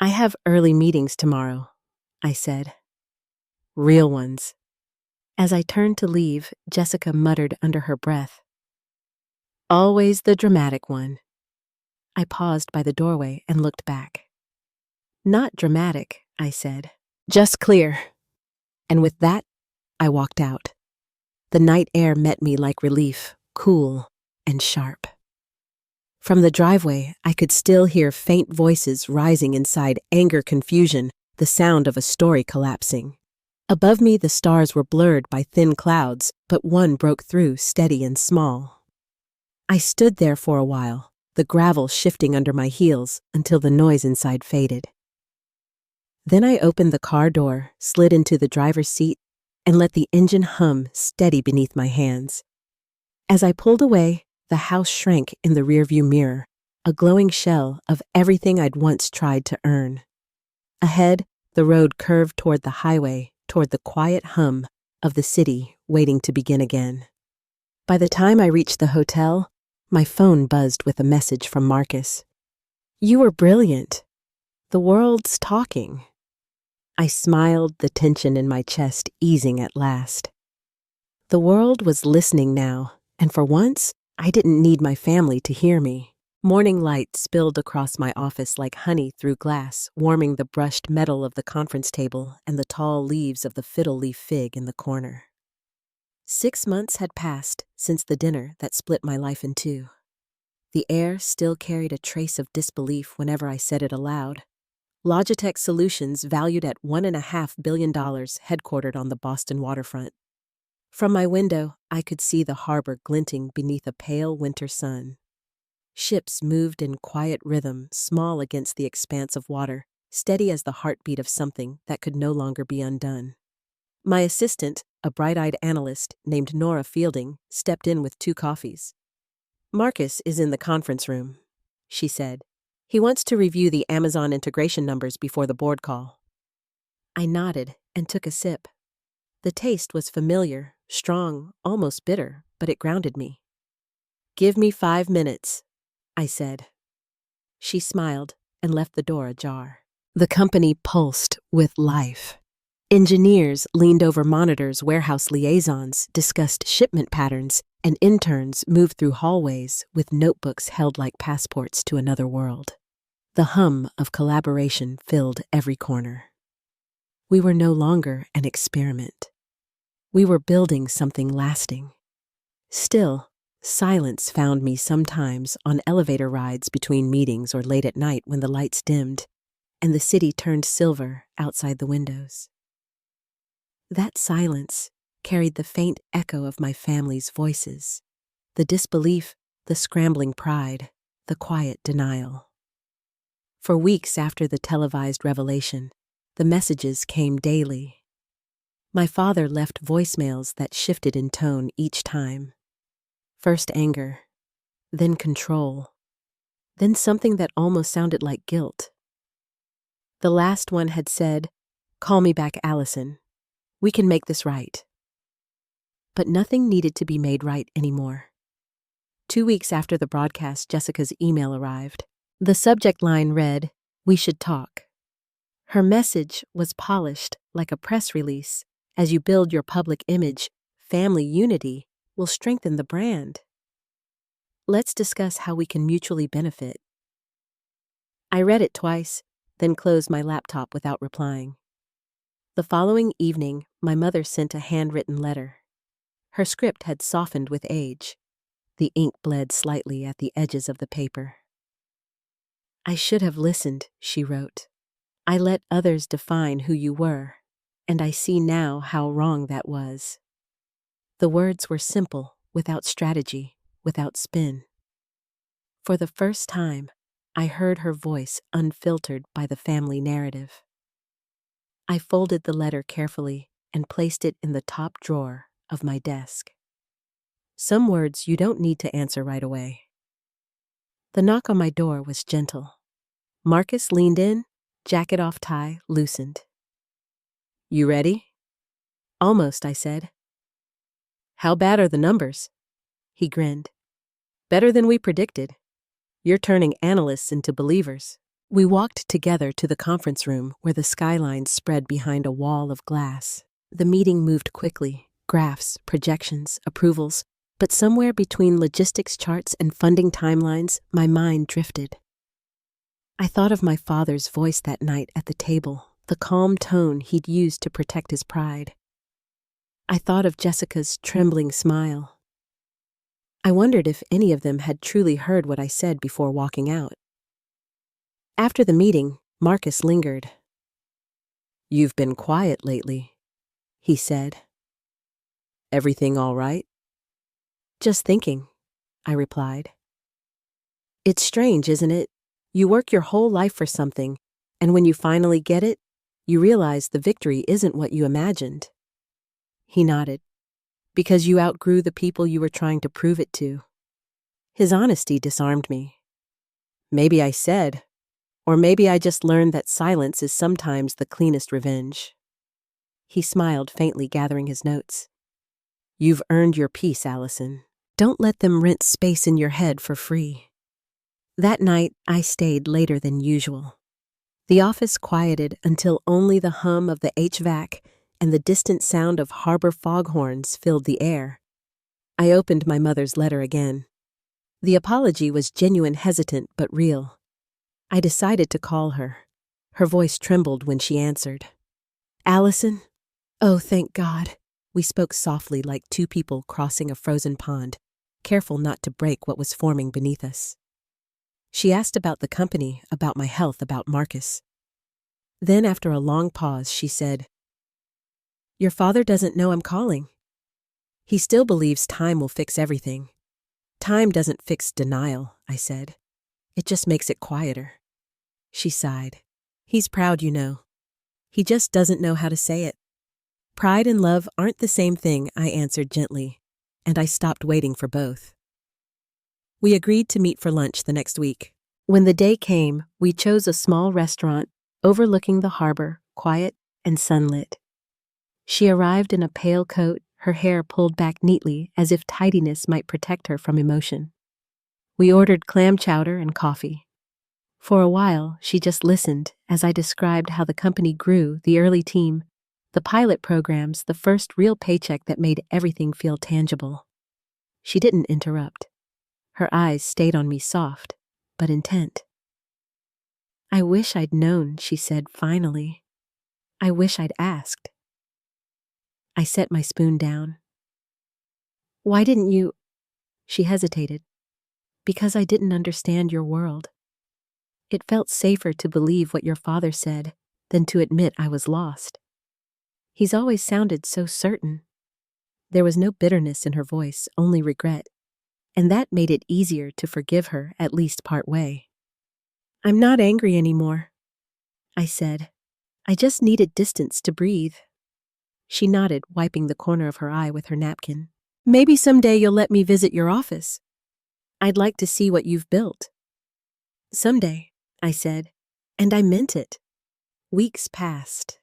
"I have early meetings tomorrow," I said. "Real ones." As I turned to leave, Jessica muttered under her breath, "Always the dramatic one." I paused by the doorway and looked back. "Not dramatic," I said. "Just clear." And with that, I walked out. The night air met me like relief, cool and sharp. From the driveway, I could still hear faint voices rising inside anger, confusion, the sound of a story collapsing. Above me, the stars were blurred by thin clouds, but one broke through, steady and small. I stood there for a while, the gravel shifting under my heels until the noise inside faded. Then I opened the car door, slid into the driver's seat, and let the engine hum steady beneath my hands. As I pulled away, the house shrank in the rearview mirror, a glowing shell of everything I'd once tried to earn. Ahead, the road curved toward the highway, toward the quiet hum of the city waiting to begin again. By the time I reached the hotel, my phone buzzed with a message from Marcus. "You were brilliant. The world's talking." I smiled, the tension in my chest easing at last. The world was listening now, and for once, I didn't need my family to hear me. Morning light spilled across my office like honey through glass, warming the brushed metal of the conference table and the tall leaves of the fiddle leaf fig in the corner. 6 months had passed since the dinner that split my life in two. The air still carried a trace of disbelief whenever I said it aloud. Logitech Solutions, valued at $1.5 billion, headquartered on the Boston waterfront. From my window, I could see the harbor glinting beneath a pale winter sun. Ships moved in quiet rhythm, small against the expanse of water, steady as the heartbeat of something that could no longer be undone. My assistant, a bright-eyed analyst named Nora Fielding, stepped in with 2 coffees. "Marcus is in the conference room," she said. "He wants to review the Amazon integration numbers before the board call." I nodded and took a sip. The taste was familiar, strong, almost bitter, but it grounded me. "Give me 5 minutes," I said. She smiled and left the door ajar. The company pulsed with life. Engineers leaned over monitors, warehouse liaisons discussed shipment patterns, and interns moved through hallways with notebooks held like passports to another world. The hum of collaboration filled every corner. We were no longer an experiment. We were building something lasting. Still, silence found me sometimes on elevator rides between meetings or late at night when the lights dimmed and the city turned silver outside the windows. That silence carried the faint echo of my family's voices, The disbelief, the scrambling pride, the quiet denial. For weeks after the televised revelation, the messages came daily. My father left voicemails that shifted in tone each time. First anger, then control, then something that almost sounded like guilt. The last one had said, "Call me back, Allison. We can make this right." But nothing needed to be made right anymore. 2 weeks after the broadcast, Jessica's email arrived. The subject line read, "We should talk." Her message was polished like a press release. As you build your public image, family unity will strengthen the brand. Let's discuss how we can mutually benefit. I read it twice, then closed my laptop without replying. The following evening, my mother sent a handwritten letter. Her script had softened with age. The ink bled slightly at the edges of the paper. "I should have listened," she wrote. "I let others define who you were, and I see now how wrong that was." The words were simple, without strategy, without spin. For the first time, I heard her voice unfiltered by the family narrative. I folded the letter carefully and placed it in the top drawer of my desk. Some words you don't need to answer right away. The knock on my door was gentle. Marcus leaned in, jacket off, tie loosened. "You ready?" "Almost," I said. "How bad are the numbers?" He grinned. "Better than we predicted. You're turning analysts into believers." We walked together to the conference room where the skyline spread behind a wall of glass. The meeting moved quickly, graphs, projections, approvals, but somewhere between logistics charts and funding timelines, my mind drifted. I thought of my father's voice that night at the table, the calm tone he'd used to protect his pride. I thought of Jessica's trembling smile. I wondered if any of them had truly heard what I said before walking out. After the meeting, Marcus lingered. "You've been quiet lately," he said. "Everything all right?" "Just thinking," I replied. "It's strange, isn't it? You work your whole life for something, and when you finally get it, you realize the victory isn't what you imagined." He nodded. "Because you outgrew the people you were trying to prove it to." His honesty disarmed me. Maybe I said, or maybe I just learned that silence is sometimes the cleanest revenge. He smiled faintly, gathering his notes. "You've earned your peace, Allison. Don't let them rent space in your head for free." That night, I stayed later than usual. The office quieted until only the hum of the HVAC and the distant sound of harbor foghorns filled the air. I opened my mother's letter again. The apology was genuine, hesitant, but real. I decided to call her. Her voice trembled when she answered. "Allison?" "Oh, thank God." We spoke softly like two people crossing a frozen pond, careful not to break what was forming beneath us. She asked about the company, about my health, about Marcus. Then, after a long pause, she said, "Your father doesn't know I'm calling. He still believes time will fix everything." "Time doesn't fix denial," I said. "It just makes it quieter." She sighed. "He's proud, you know. He just doesn't know how to say it." "Pride and love aren't the same thing," I answered gently, and I stopped waiting for both. We agreed to meet for lunch the next week. When the day came, we chose a small restaurant overlooking the harbor, quiet and sunlit. She arrived in a pale coat, her hair pulled back neatly as if tidiness might protect her from emotion. We ordered clam chowder and coffee. For a while, she just listened as I described how the company grew, the early team, the pilot programs, the first real paycheck that made everything feel tangible. She didn't interrupt. Her eyes stayed on me, soft, but intent. "I wish I'd known," she said finally. "I wish I'd asked." I set my spoon down. "Why didn't you?" She hesitated. "Because I didn't understand your world. It felt safer to believe what your father said than to admit I was lost. He's always sounded so certain." There was no bitterness in her voice, only regret. and that made it easier to forgive her at least part way. "I'm not angry anymore," I said. "I just needed distance to breathe." She nodded, wiping the corner of her eye with her napkin. "Maybe someday you'll let me visit your office. I'd like to see what you've built." "Someday," I said, and I meant it. Weeks passed.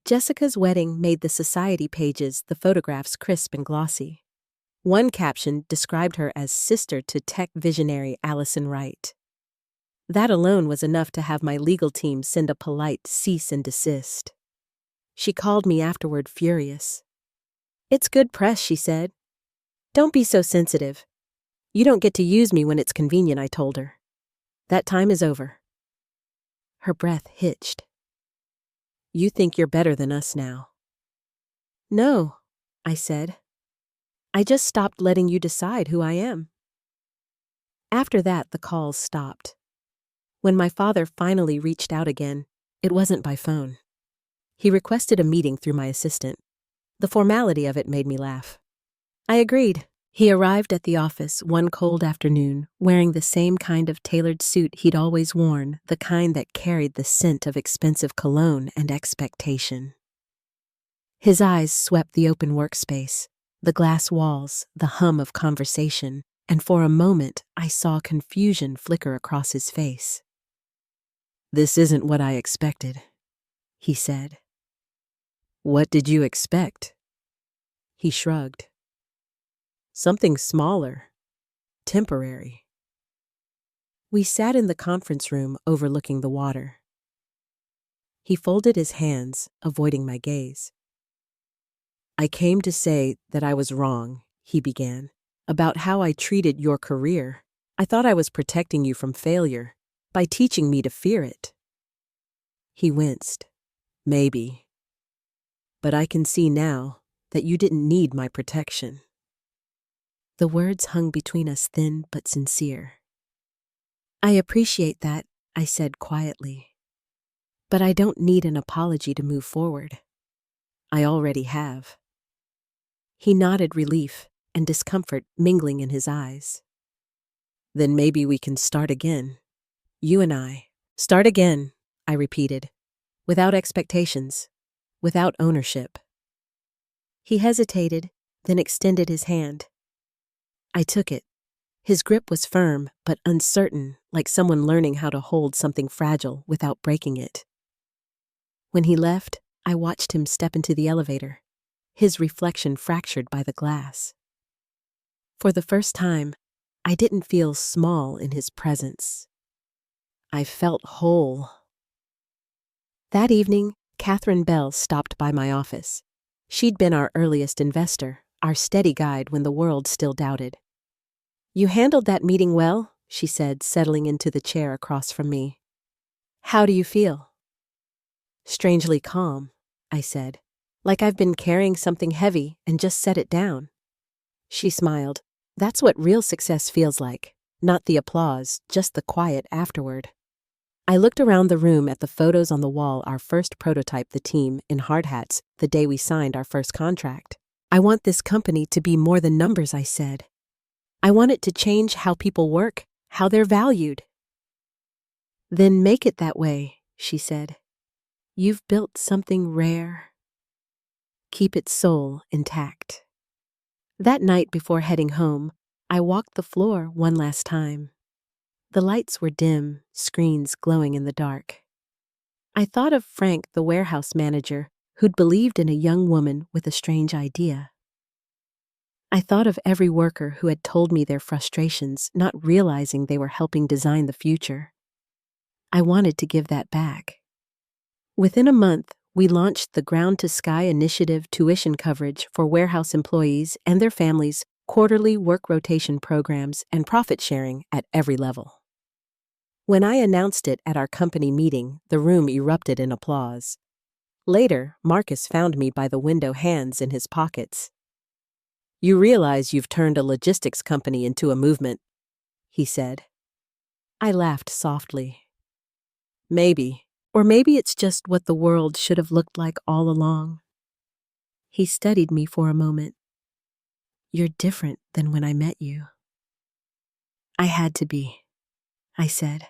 Jessica's wedding made the society pages, the photographs crisp and glossy. One caption described her as sister to tech visionary Allison Wright. That alone was enough to have my legal team send a polite cease and desist. She called me afterward furious. "It's good press," she said. "Don't be so sensitive. You don't get to use me when it's convenient," I told her. "That time is over." Her breath hitched. "You think you're better than us now." "No," I said. "I just stopped letting you decide who I am." After that, the calls stopped. When my father finally reached out again, it wasn't by phone. He requested a meeting through my assistant. The formality of it made me laugh. I agreed. He arrived at the office one cold afternoon, wearing the same kind of tailored suit he'd always worn, the kind that carried the scent of expensive cologne and expectation. His eyes swept the open workspace, the glass walls, the hum of conversation, and for a moment I saw confusion flicker across his face. "This isn't what I expected," he said. "What did you expect?" He shrugged. "Something smaller, temporary." We sat in the conference room overlooking the water. He folded his hands, avoiding my gaze. "I came to say that I was wrong," he began, "about how I treated your career. I thought I was protecting you from failure by teaching me to fear it." He winced. "Maybe. But I can see now that you didn't need my protection." The words hung between us thin but sincere. "I appreciate that," I said quietly. "But I don't need an apology to move forward. I already have." He nodded, relief and discomfort mingling in his eyes. "Then maybe we can start again. You and I. Start again," I repeated, "without expectations, without ownership." He hesitated, then extended his hand. I took it. His grip was firm but uncertain, like someone learning how to hold something fragile without breaking it. When he left, I watched him step into the elevator, his reflection fractured by the glass. For the first time, I didn't feel small in his presence. I felt whole. That evening, Catherine Bell stopped by my office. She'd been our earliest investor, our steady guide when the world still doubted. "You handled that meeting well," she said, settling into the chair across from me. "How do you feel?" "Strangely calm," I said, "like I've been carrying something heavy and just set it down." She smiled. "That's what real success feels like. Not the applause, just the quiet afterward." I looked around the room at the photos on the wall, our first prototype, the team, in hard hats, the day we signed our first contract. "I want this company to be more than numbers," I said. "I want it to change how people work, how they're valued." "Then make it that way," she said. "You've built something rare. Keep its soul intact." That night before heading home, I walked the floor one last time. The lights were dim, screens glowing in the dark. I thought of Frank, the warehouse manager, who'd believed in a young woman with a strange idea. I thought of every worker who had told me their frustrations, not realizing they were helping design the future. I wanted to give that back. Within a month, we launched the Ground to Sky initiative tuition coverage for warehouse employees and their families, quarterly work rotation programs, and profit sharing at every level. When I announced it at our company meeting, the room erupted in applause. Later, Marcus found me by the window, hands in his pockets. "You realize you've turned a logistics company into a movement," he said. I laughed softly. "Maybe. Or maybe it's just what the world should have looked like all along." He studied me for a moment. "You're different than when I met you." I had to be, I said.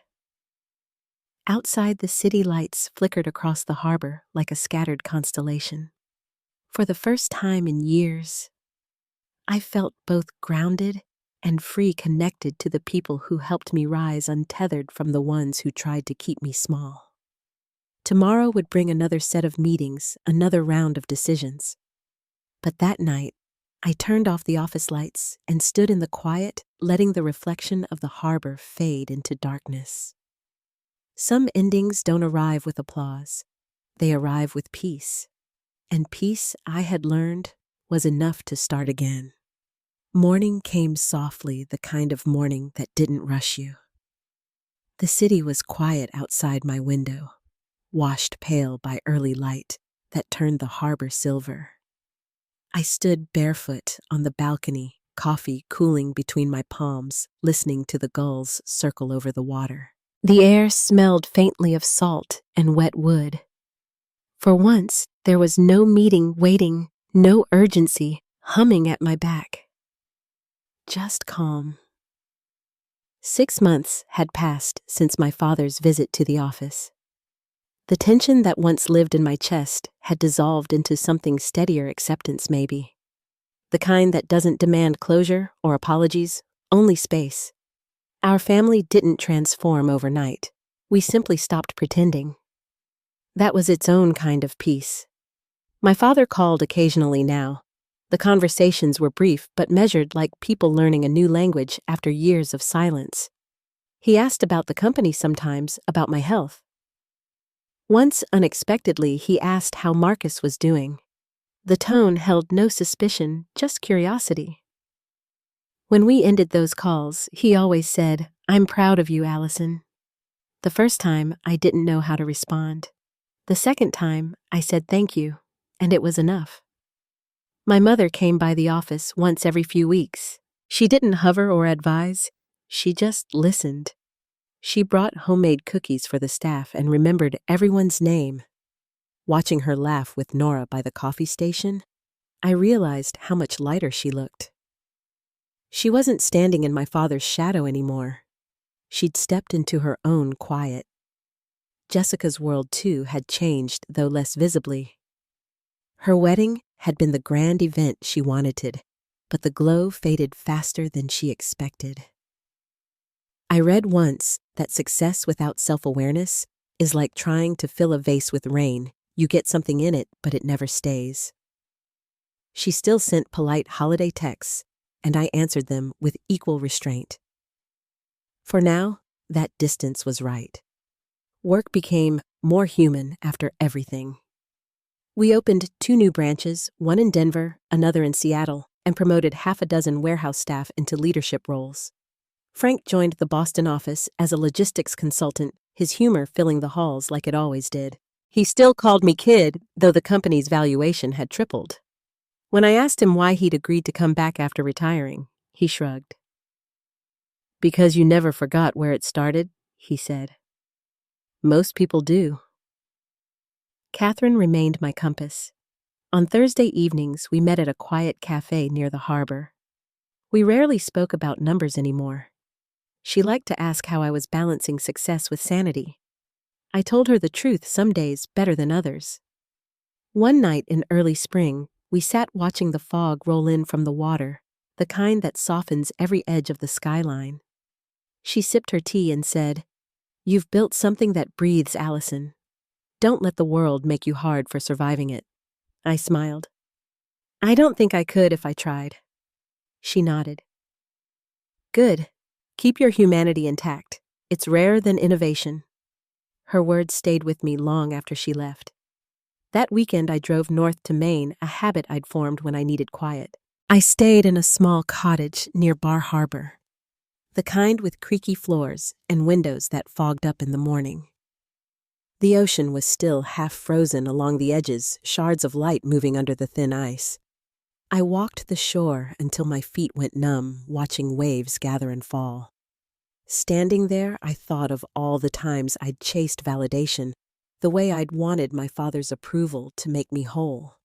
Outside, the city lights flickered across the harbor like a scattered constellation. For the first time in years, I felt both grounded and free, connected to the people who helped me rise, untethered from the ones who tried to keep me small. Tomorrow would bring another set of meetings, another round of decisions. But that night, I turned off the office lights and stood in the quiet, letting the reflection of the harbor fade into darkness. Some endings don't arrive with applause. They arrive with peace. And peace, I had learned, was enough to start again. Morning came softly, the kind of morning that didn't rush you. The city was quiet outside my window, washed pale by early light that turned the harbor silver. I stood barefoot on the balcony, coffee cooling between my palms, listening to the gulls circle over the water. The air smelled faintly of salt and wet wood. For once, there was no meeting waiting, no urgency humming at my back. Just calm. 6 months had passed since my father's visit to the office. The tension that once lived in my chest had dissolved into something steadier, acceptance maybe. The kind that doesn't demand closure or apologies, only space. Our family didn't transform overnight. We simply stopped pretending. That was its own kind of peace. My father called occasionally now. The conversations were brief but measured, like people learning a new language after years of silence. He asked about the company sometimes, about my health. Once, unexpectedly, he asked how Marcus was doing. The tone held no suspicion, just curiosity. When we ended those calls, he always said, "I'm proud of you, Allison." The first time, I didn't know how to respond. The second time, I said thank you, and it was enough. My mother came by the office once every few weeks. She didn't hover or advise. She just listened. She brought homemade cookies for the staff and remembered everyone's name. Watching her laugh with Nora by the coffee station, I realized how much lighter she looked. She wasn't standing in my father's shadow anymore. She'd stepped into her own quiet. Jessica's world, too, had changed, though less visibly. Her wedding had been the grand event she wanted, but the glow faded faster than she expected. I read once that success without self-awareness is like trying to fill a vase with rain. You get something in it, but it never stays. She still sent polite holiday texts, and I answered them with equal restraint. For now, that distance was right. Work became more human after everything. We opened 2 new branches, one in Denver, another in Seattle, and promoted 6 warehouse staff into leadership roles. Frank joined the Boston office as a logistics consultant, his humor filling the halls like it always did. He still called me kid, though the company's valuation had tripled. When I asked him why he'd agreed to come back after retiring, he shrugged. "Because you never forgot where it started," he said. "Most people do." Catherine remained my compass. On Thursday evenings, we met at a quiet cafe near the harbor. We rarely spoke about numbers anymore. She liked to ask how I was balancing success with sanity. I told her the truth, some days better than others. One night in early spring, we sat watching the fog roll in from the water, the kind that softens every edge of the skyline. She sipped her tea and said, "You've built something that breathes, Allison. Don't let the world make you hard for surviving it." I smiled. "I don't think I could if I tried." She nodded. "Good. Keep your humanity intact. It's rarer than innovation." Her words stayed with me long after she left. That weekend I drove north to Maine, a habit I'd formed when I needed quiet. I stayed in a small cottage near Bar Harbor, the kind with creaky floors and windows that fogged up in the morning. The ocean was still half frozen along the edges, shards of light moving under the thin ice. I walked the shore until my feet went numb, watching waves gather and fall. Standing there, I thought of all the times I'd chased validation, the way I'd wanted my father's approval to make me whole.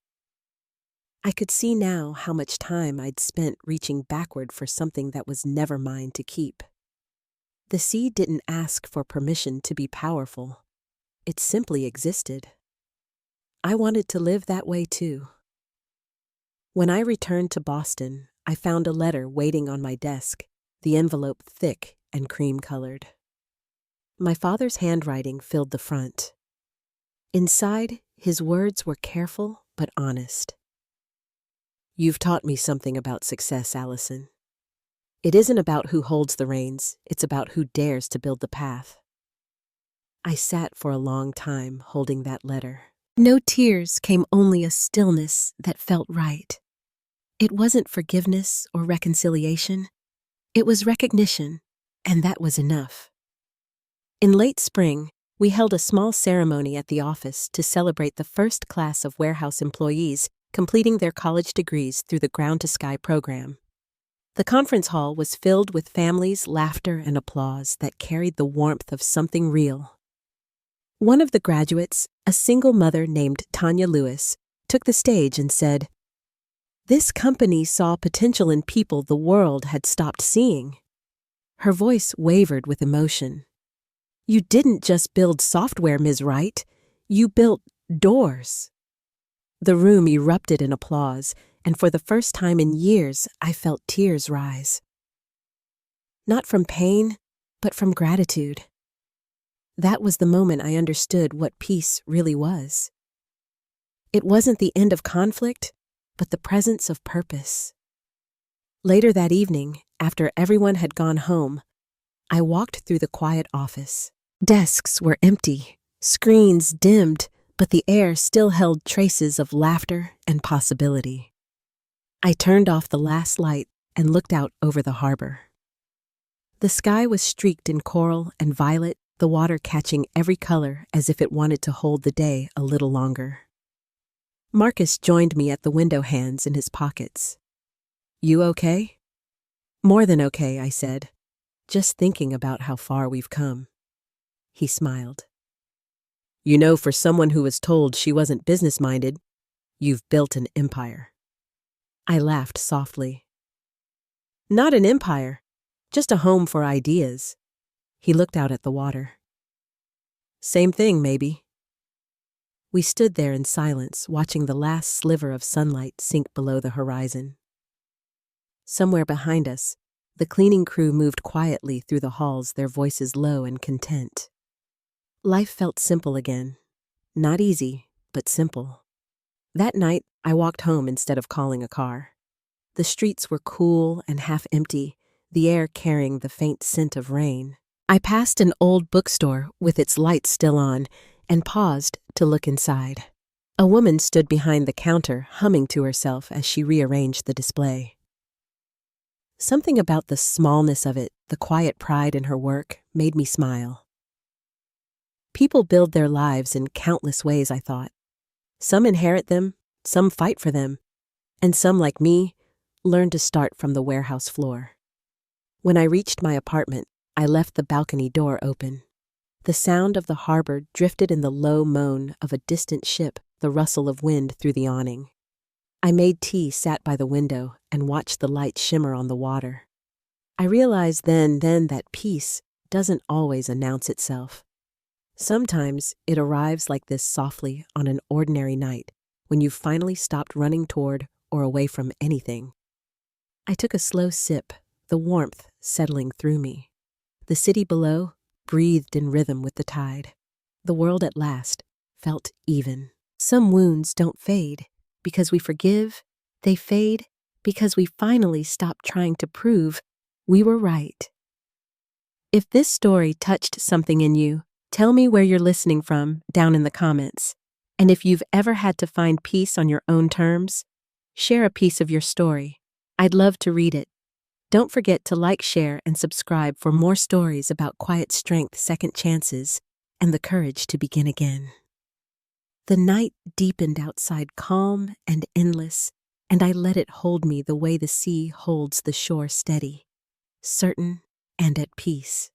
I could see now how much time I'd spent reaching backward for something that was never mine to keep. The sea didn't ask for permission to be powerful. It simply existed. I wanted to live that way too. When I returned to Boston, I found a letter waiting on my desk, the envelope thick and cream-colored. My father's handwriting filled the front. Inside, his words were careful but honest. "You've taught me something about success, Allison. It isn't about who holds the reins, it's about who dares to build the path." I sat for a long time holding that letter. No tears came, only a stillness that felt right. It wasn't forgiveness or reconciliation. It was recognition, and that was enough. In late spring, we held a small ceremony at the office to celebrate the first class of warehouse employees completing their college degrees through the Ground to Sky program. The conference hall was filled with families, laughter, and applause that carried the warmth of something real. One of the graduates, a single mother named Tanya Lewis, took the stage and said, "This company saw potential in people the world had stopped seeing." Her voice wavered with emotion. "You didn't just build software, Ms. Wright. You built doors." The room erupted in applause, and for the first time in years, I felt tears rise. Not from pain, but from gratitude. That was the moment I understood what peace really was. It wasn't the end of conflict, but the presence of purpose. Later that evening, after everyone had gone home, I walked through the quiet office. Desks were empty, screens dimmed, but the air still held traces of laughter and possibility. I turned off the last light and looked out over the harbor. The sky was streaked in coral and violet, the water catching every color as if it wanted to hold the day a little longer. Marcus joined me at the window, hands in his pockets. "You okay?" "More than okay," I said. "Just thinking about how far we've come." He smiled. "You know, for someone who was told she wasn't business-minded, you've built an empire." I laughed softly. "Not an empire, just a home for ideas." He looked out at the water. "Same thing, maybe." We stood there in silence, watching the last sliver of sunlight sink below the horizon. Somewhere behind us, the cleaning crew moved quietly through the halls, their voices low and content. Life felt simple again. Not easy, but simple. That night, I walked home instead of calling a car. The streets were cool and half empty, the air carrying the faint scent of rain. I passed an old bookstore with its lights still on and paused to look inside. A woman stood behind the counter, humming to herself as she rearranged the display. Something about the smallness of it, the quiet pride in her work, made me smile. People build their lives in countless ways, I thought. Some inherit them, some fight for them, and some, like me, learn to start from the warehouse floor. When I reached my apartment, I left the balcony door open. The sound of the harbor drifted in the low moan of a distant ship, the rustle of wind through the awning. I made tea, sat by the window, and watched the light shimmer on the water. I realized then that peace doesn't always announce itself. Sometimes it arrives like this, softly on an ordinary night, when you've finally stopped running toward or away from anything. I took a slow sip, the warmth settling through me. The city below breathed in rhythm with the tide. The world at last felt even. Some wounds don't fade because we forgive. They fade because we finally stop trying to prove we were right. If this story touched something in you, tell me where you're listening from down in the comments. And if you've ever had to find peace on your own terms, share a piece of your story. I'd love to read it. Don't forget to like, share, and subscribe for more stories about quiet strength, second chances, and the courage to begin again. The night deepened outside, calm and endless, and I let it hold me the way the sea holds the shore, steady, certain, and at peace.